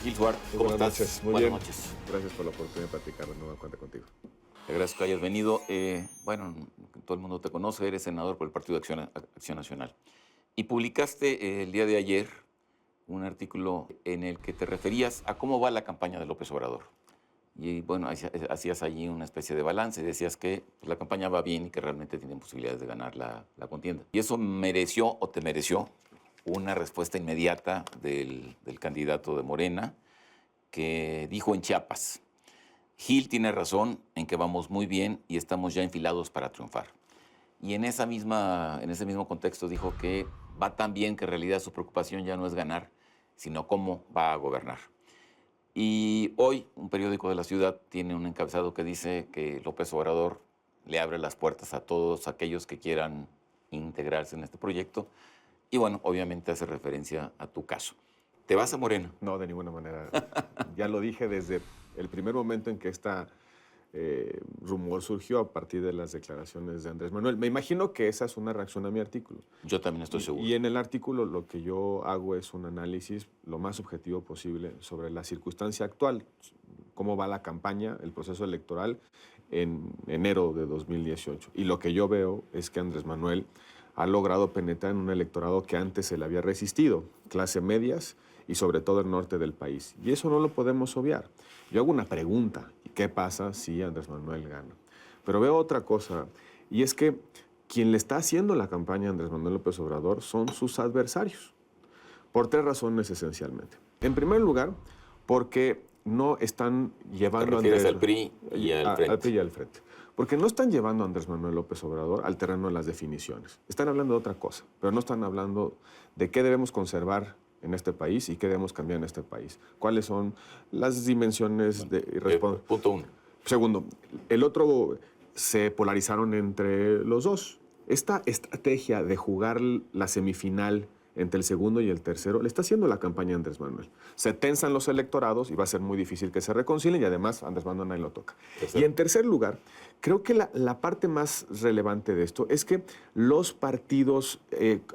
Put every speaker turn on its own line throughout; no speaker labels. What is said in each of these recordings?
Gil Suar, ¿cómo
Buenas
estás?
noches, muy
Buenas
bien.
noches.
Gracias por la oportunidad de platicar de nueva cuenta contigo.
Te agradezco que hayas venido. Bueno, todo el mundo te conoce, eres senador por el Partido de Acción Nacional. Y publicaste el día de ayer un artículo en el que te referías a cómo va la campaña de López Obrador. Y bueno, hacías allí una especie de balance, decías que pues, la campaña va bien y que realmente tienen posibilidades de ganar la contienda. Y eso mereció o te mereció una respuesta inmediata del candidato de Morena, que dijo en Chiapas: Gil tiene razón en que vamos muy bien y estamos ya enfilados para triunfar. Y en ese mismo contexto dijo que va tan bien que en realidad su preocupación ya no es ganar, sino cómo va a gobernar. Y hoy un periódico de la ciudad tiene un encabezado que dice que López Obrador le abre las puertas a todos aquellos que quieran integrarse en este proyecto. Y bueno, obviamente hace referencia a tu caso. ¿Te vas a Morena?
No, de ninguna manera. Ya lo dije desde el primer momento en que rumor surgió a partir de las declaraciones de Andrés Manuel. Me imagino que esa es una reacción a mi artículo.
Yo también estoy seguro.
Y en el artículo lo que yo hago es un análisis lo más objetivo posible sobre la circunstancia actual, cómo va la campaña, el proceso electoral en enero de 2018. Y lo que yo veo es que Andrés Manuel ha logrado penetrar en un electorado que antes se le había resistido, clase medias y sobre todo el norte del país. Y eso no lo podemos obviar. Yo hago una pregunta: ¿qué pasa si Andrés Manuel gana? Pero veo otra cosa, y es que quien le está haciendo la campaña a Andrés Manuel López Obrador son sus adversarios, por tres razones esencialmente. En primer lugar, porque no están llevando
¿Te refieres al PRI y al Frente?
Al PRI y al Frente. Porque no están llevando a Andrés Manuel López Obrador al terreno de las definiciones. Están hablando de otra cosa, pero no están hablando de qué debemos conservar en este país y qué debemos cambiar en este país. ¿Cuáles son las dimensiones de
punto uno.
Segundo, el otro, se polarizaron entre los dos. Esta estrategia de jugar la semifinal entre el segundo y el tercero le está haciendo la campaña a Andrés Manuel. Se tensan los electorados y va a ser muy difícil que se reconcilien, y además Andrés Manuel nadie lo toca. Y en tercer lugar, creo que la parte más relevante de esto es que los partidos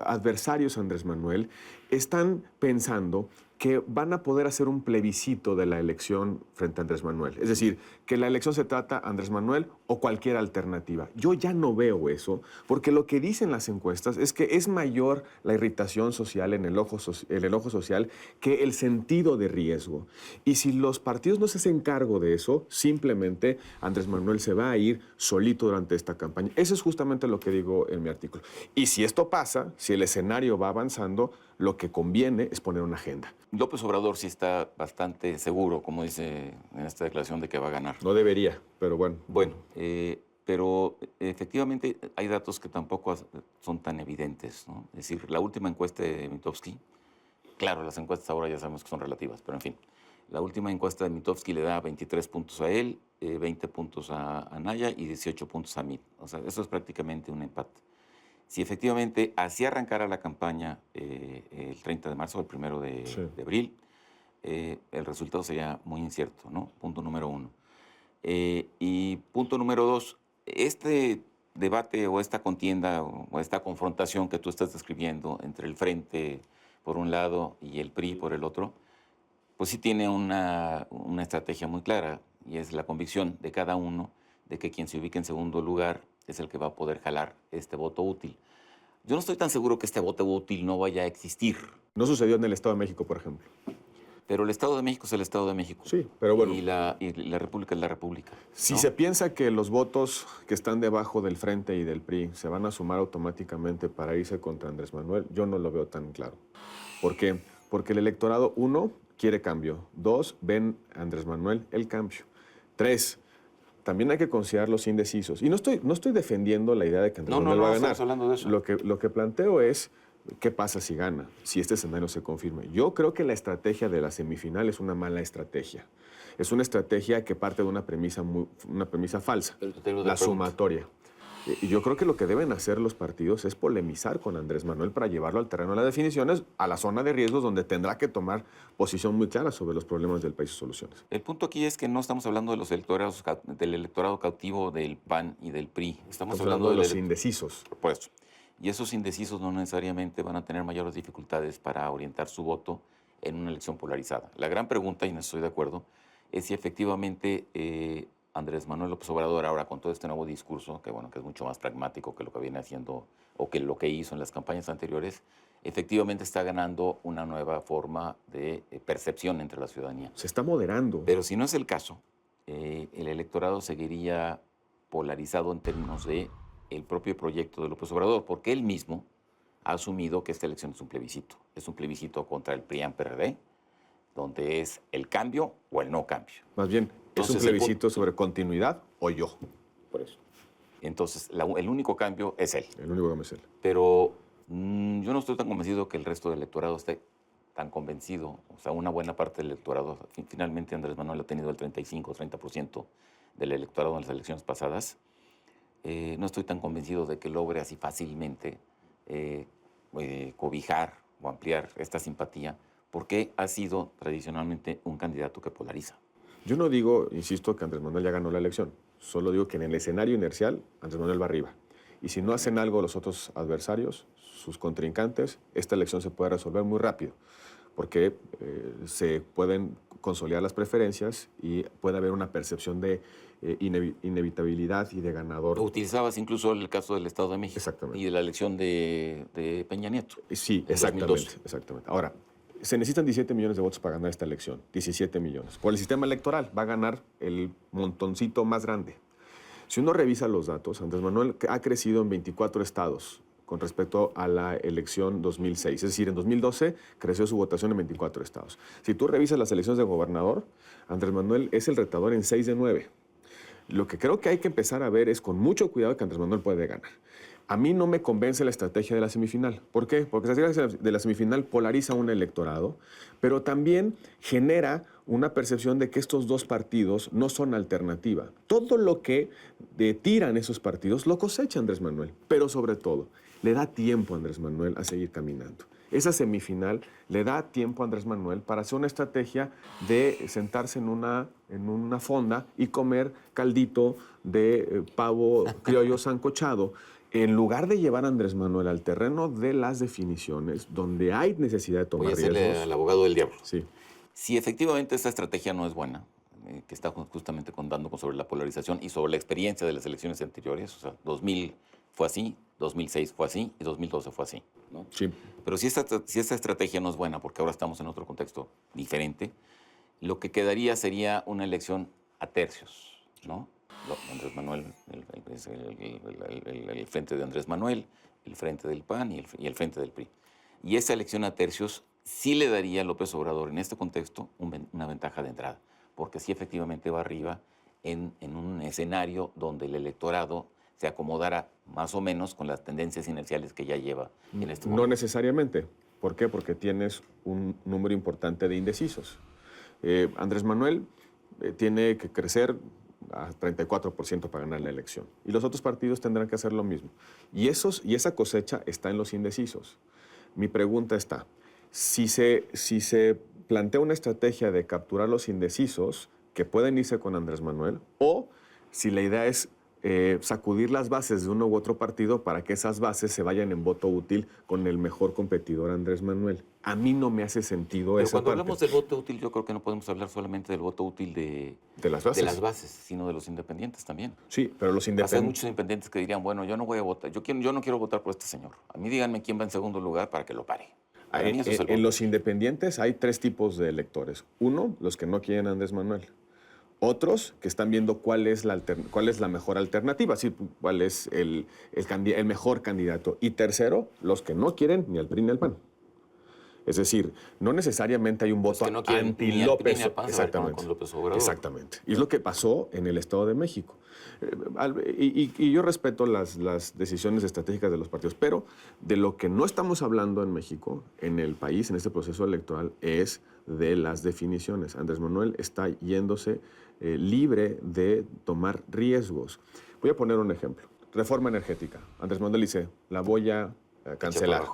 adversarios a Andrés Manuel están pensando que van a poder hacer un plebiscito de la elección frente a Andrés Manuel. Es decir, que la elección se trata Andrés Manuel o cualquier alternativa. Yo ya no veo eso, porque lo que dicen las encuestas es que es mayor la irritación social en el enojo social que el sentido de riesgo. Y si los partidos no se hacen cargo de eso, simplemente Andrés Manuel se va a ir solito durante esta campaña. Eso es justamente lo que digo en mi artículo. Y si esto pasa, si el escenario va avanzando, lo que conviene es poner una agenda.
López Obrador sí está bastante seguro, como dice en esta declaración, de que va a ganar.
No debería, pero bueno.
Bueno, pero efectivamente hay datos que tampoco son tan evidentes, ¿no? Es decir, la última encuesta de Mitofsky, claro, las encuestas ahora ya sabemos que son relativas, pero en fin, la última encuesta de Mitofsky le da 23 puntos a él, 20 puntos a Anaya y 18 puntos a Mit. O sea, eso es prácticamente un empate. Si efectivamente así arrancara la campaña el 30 de marzo, el 1 de abril, el resultado sería muy incierto, ¿no? Punto número uno. Y punto número dos, este debate o esta contienda o esta confrontación que tú estás describiendo entre el Frente por un lado y el PRI por el otro, pues sí tiene una estrategia muy clara, y es la convicción de cada uno de que quien se ubique en segundo lugar es el que va a poder jalar este voto útil. Yo no estoy tan seguro que este voto útil no vaya a existir.
No sucedió en el Estado de México, por ejemplo.
Pero el Estado de México es el Estado de México.
Sí, pero bueno.
Y la República es la República, ¿no?
Si se piensa que los votos que están debajo del Frente y del PRI se van a sumar automáticamente para irse contra Andrés Manuel, yo no lo veo tan claro. ¿Por qué? Porque el electorado, uno, quiere cambio. Dos, ven a Andrés Manuel el cambio. Tres, también hay que considerar los indecisos. Y no estoy defendiendo la idea de que Andrés Manuel va a ganar.
No, estamos hablando de eso.
Lo que planteo es, ¿qué pasa si gana? Si este escenario se confirma. Yo creo que la estrategia de la semifinal es una mala estrategia. Es una estrategia que parte de una premisa falsa, la sumatoria. Y yo creo que lo que deben hacer los partidos es polemizar con Andrés Manuel para llevarlo al terreno de las definiciones, a la zona de riesgos donde tendrá que tomar posición muy clara sobre los problemas del país y soluciones.
El punto aquí es que no estamos hablando de del electorado cautivo del PAN y del PRI. Estamos hablando
de los indecisos.
Por eso. Y esos indecisos no necesariamente van a tener mayores dificultades para orientar su voto en una elección polarizada. La gran pregunta, y no estoy de acuerdo, es si efectivamente Andrés Manuel López Obrador, ahora con todo este nuevo discurso, que bueno, que es mucho más pragmático que lo que viene haciendo o que lo que hizo en las campañas anteriores, efectivamente está ganando una nueva forma de percepción entre la ciudadanía.
Se está moderando.
Pero si no es el caso, el electorado seguiría polarizado en términos de el propio proyecto de López Obrador, porque él mismo ha asumido que esta elección es un plebiscito. Es un plebiscito contra el PRI-PAN-PRD, donde es el cambio o el no cambio.
Más bien,
Entonces,
¿es un plebiscito sobre continuidad o yo?
Por eso. Entonces, el único cambio es él.
El único cambio es él.
Pero yo no estoy tan convencido que el resto del electorado esté tan convencido. O sea, una buena parte del electorado, finalmente Andrés Manuel ha tenido el 35 o 30% del electorado en las elecciones pasadas. No estoy tan convencido de que logre así fácilmente cobijar o ampliar esta simpatía, porque ha sido tradicionalmente un candidato que polariza.
Yo no digo, insisto, que Andrés Manuel ya ganó la elección. Solo digo que en el escenario inercial, Andrés Manuel va arriba. Y si no hacen algo los otros adversarios, sus contrincantes, esta elección se puede resolver muy rápido, porque se pueden consolidar las preferencias y puede haber una percepción de inevitabilidad y de ganador.
Utilizabas incluso el caso del Estado de México.
Exactamente.
Y de la elección de Peña Nieto.
Sí, exactamente. Ahora, se necesitan 17 millones de votos para ganar esta elección. 17 millones. Por el sistema electoral va a ganar el montoncito más grande. Si uno revisa los datos, Andrés Manuel ha crecido en 24 estados con respecto a la elección 2006. Es decir, en 2012 creció su votación en 24 estados. Si tú revisas las elecciones de gobernador, Andrés Manuel es el retador en 6 de 9. Lo que creo que hay que empezar a ver es con mucho cuidado que Andrés Manuel puede ganar. A mí no me convence la estrategia de la semifinal. ¿Por qué? Porque la estrategia de la semifinal polariza un electorado, pero también genera una percepción de que estos dos partidos no son alternativa. Todo lo que tiran esos partidos lo cosecha Andrés Manuel, pero sobre todo, le da tiempo a Andrés Manuel a seguir caminando. Esa semifinal le da tiempo a Andrés Manuel para hacer una estrategia de sentarse en una fonda y comer caldito de pavo criollo sancochado. En lugar de llevar a Andrés Manuel al terreno de las definiciones, donde hay necesidad de tomar riesgos.
Voy a hacerle al abogado del diablo.
Sí.
Si efectivamente esta estrategia no es buena, que está justamente contando sobre la polarización y sobre la experiencia de las elecciones anteriores, o sea, 2000 fue así, 2006 fue así y 2012 fue así, ¿no?
Sí.
Pero si esta estrategia no es buena, porque ahora estamos en otro contexto diferente, lo que quedaría sería una elección a tercios, ¿no? Andrés Manuel, el frente de Andrés Manuel, el frente del PAN y el frente del PRI. Y esa elección a tercios sí le daría a López Obrador en este contexto una ventaja de entrada, porque sí efectivamente va arriba en un escenario donde el electorado se acomodara más o menos con las tendencias inerciales que ya lleva en este momento.
No necesariamente. ¿Por qué? Porque tienes un número importante de indecisos. Andrés Manuel tiene que crecer a 34% para ganar la elección. Y los otros partidos tendrán que hacer lo mismo. Y esa cosecha está en los indecisos. Mi pregunta está, si se plantea una estrategia de capturar los indecisos, que pueden irse con Andrés Manuel, o si la idea es sacudir las bases de uno u otro partido para que esas bases se vayan en voto útil con el mejor competidor Andrés Manuel. A mí no me hace sentido esa
parte. Pero cuando hablamos del voto útil, yo creo que no podemos hablar solamente del voto útil de las bases, sino de los independientes también.
Sí, pero los independientes...
Hay muchos independientes que dirían, bueno, yo no voy a votar, yo no quiero votar por este señor. A mí díganme quién va en segundo lugar para que lo pare.
En los independientes hay 3 tipos de electores. Uno, los que no quieren a Andrés Manuel. Otros que están viendo cuál es la mejor alternativa, ¿sí? Cuál es el mejor candidato. Y tercero, los que no quieren ni al PRI ni al PAN. Es decir, no necesariamente hay un voto anti-López.
Exactamente. Con López Obrador.
Exactamente. Y es lo que pasó en el Estado de México. Y yo respeto las decisiones estratégicas de los partidos, pero de lo que no estamos hablando en México, en el país, en este proceso electoral, es de las definiciones. Andrés Manuel está yéndose libre de tomar riesgos. Voy a poner un ejemplo. Reforma energética. Andrés Manuel dice, la voy a cancelar.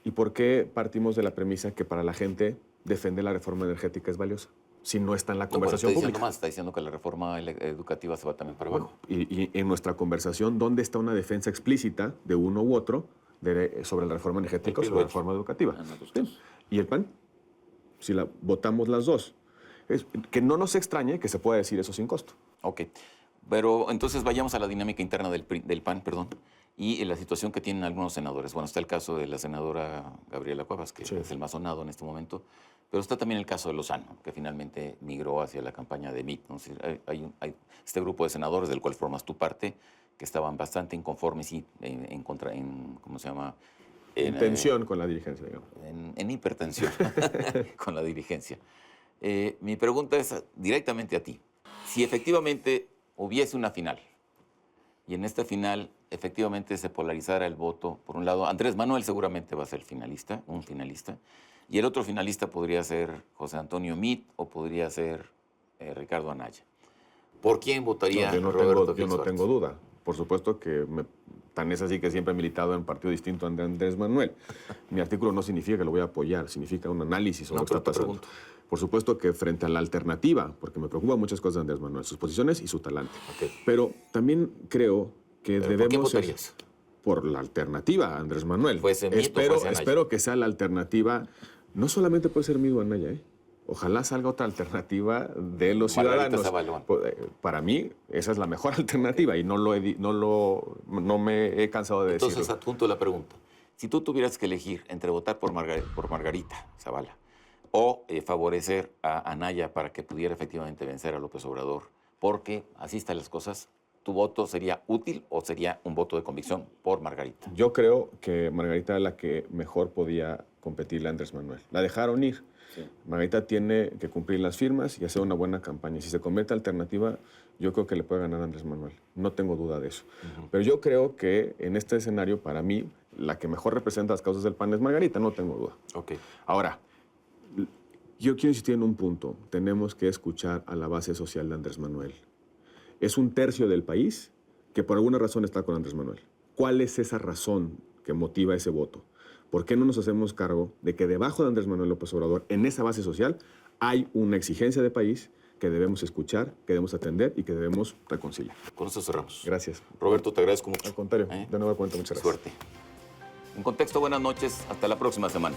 ¿Y por qué partimos de la premisa que para la gente defender la reforma energética es valiosa? Si no está en la conversación pública.
Está diciendo que la reforma educativa se va también para abajo.
Y en nuestra conversación, ¿dónde está una defensa explícita de uno u otro sobre la reforma energética o sobre la reforma educativa? ¿Sí? ¿Y el PAN? si la votamos las dos. Que no nos extrañe que se pueda decir eso sin costo.
Ok. Pero entonces vayamos a la dinámica interna del PAN, perdón, y la situación que tienen algunos senadores. Bueno, está el caso de la senadora Gabriela Cuevas, que es el más sonado en este momento, pero está también el caso de Lozano, que finalmente migró hacia la campaña de MIT. Entonces, hay este grupo de senadores del cual formas tu parte, que estaban bastante inconformes y ¿cómo se llama?
En tensión con la dirigencia, digamos.
En hipertensión con la dirigencia. Mi pregunta es directamente a ti. Si efectivamente hubiese una final y en esta final efectivamente se polarizara el voto, por un lado, Andrés Manuel seguramente va a ser un finalista, y el otro finalista podría ser José Antonio Meade o podría ser Ricardo Anaya. ¿Por quién votaría Roberto
Yo no tengo duda. Por supuesto que tan es así que siempre he militado en un partido distinto a Andrés Manuel. Mi artículo no significa que lo voy a apoyar, significa un análisis sobre lo que está pasando. Por supuesto que frente a la alternativa, porque me preocupan muchas cosas de Andrés Manuel, sus posiciones y su talante. Okay. Pero también creo que debemos...
¿Por quién votarías?
Por la alternativa, Andrés Manuel.
Espero
que sea la alternativa. No solamente puede ser Mido Anaya, ¿eh? Ojalá salga otra alternativa de los ciudadanos. Para mí, esa es la mejor alternativa y no me he cansado de decirlo.
Entonces, adjunto la pregunta. Si tú tuvieras que elegir entre votar por Margarita Zavala o favorecer a Anaya para que pudiera efectivamente vencer a López Obrador, porque así están las cosas, ¿tu voto sería útil o sería un voto de convicción por Margarita?
Yo creo que Margarita es la que mejor podía competirle a Andrés Manuel. La dejaron ir. Sí. Margarita tiene que cumplir las firmas y hacer una buena campaña. Si se convierte en alternativa, yo creo que le puede ganar a Andrés Manuel. No tengo duda de eso. Pero yo creo que en este escenario, para mí, la que mejor representa las causas del PAN es Margarita, no tengo duda.
Okay.
Ahora, yo quiero insistir en un punto. Tenemos que escuchar a la base social de Andrés Manuel. Es un tercio del país que por alguna razón está con Andrés Manuel. ¿Cuál es esa razón que motiva ese voto? ¿Por qué no nos hacemos cargo de que debajo de Andrés Manuel López Obrador, en esa base social, hay una exigencia de país que debemos escuchar, que debemos atender y que debemos reconciliar?
Con eso cerramos.
Gracias.
Roberto, te agradezco mucho.
Al contrario, de nueva cuenta, muchas gracias.
Suerte. En Contexto, buenas noches. Hasta la próxima semana.